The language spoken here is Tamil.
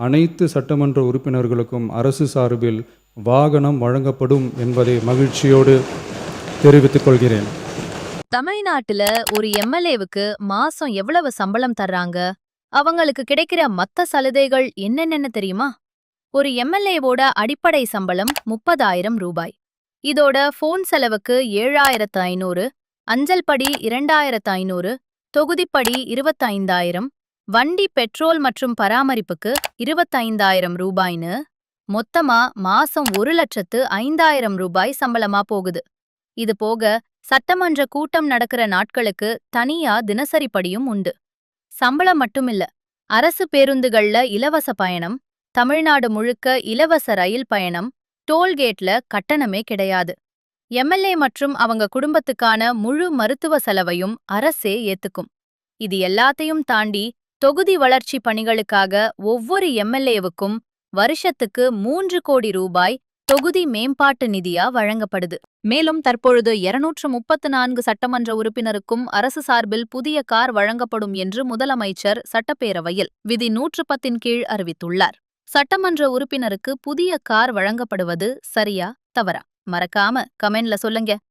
அனைத்து சட்டமன்ற உறுப்பினர்களுக்கும் அரசு சார்பில் வாகனம் வழங்கப்படும் என்பதை மகிழ்ச்சியோடு தெரிவித்துக் கொள்கிறேன். தமிழ்நாட்டுல ஒரு எம்எல்ஏவுக்கு மாசம் எவ்வளவு சம்பளம் தர்றாங்க? அவங்களுக்கு கிடைக்கிற மத்த சலுகைகள் என்னென்னு தெரியுமா? ஒரு எம்எல்ஏவோட அடிப்படை சம்பளம் 30,000 ரூபாய். இதோட போன் செலவுக்கு 7,500, அஞ்சல் படி 2,500, தொகுதிப்படி 25,000, வண்டி பெட்ரோல் மற்றும் பராமரிப்புக்கு 25,000 ரூபாய்னு மொத்தமா மாசம் 1,05,000 ரூபாய் சம்பளமா போகுது. இது போக சட்டமன்ற கூட்டம் நடக்கிற நாட்களுக்கு தனியா தினசரிப்படியும் உண்டு. சம்பளம் மட்டுமில்ல, அரசு பேருந்துகள்ல இலவச பயணம், தமிழ்நாடு முழுக்க இலவச ரயில் பயணம், டோல்கேட்ல கட்டணமே கிடையாது. எம்எல்ஏ மற்றும் அவங்க குடும்பத்துக்கான முழு மருத்துவ செலவையும் அரசே ஏத்துக்கும். இது எல்லாத்தையும் தாண்டி தொகுதி வளர்ச்சி பணிகளுக்காக ஒவ்வொரு எம்எல்ஏவுக்கும் வருஷத்துக்கு 3 கோடி ரூபாய் தொகுதி மேம்பாட்டு நிதியா வழங்கப்படுது. மேலும் தற்பொழுது 234 சட்டமன்ற உறுப்பினருக்கும் அரசு சார்பில் புதிய கார் வழங்கப்படும் என்று முதலமைச்சர் சட்டப்பேரவையில் விதி 110 கீழ் அறிவித்துள்ளார். சட்டமன்ற உறுப்பினருக்கு புதிய கார் வழங்கப்படுவது சரியா தவறா? மறக்காம கமெண்ட்ல சொல்லுங்க.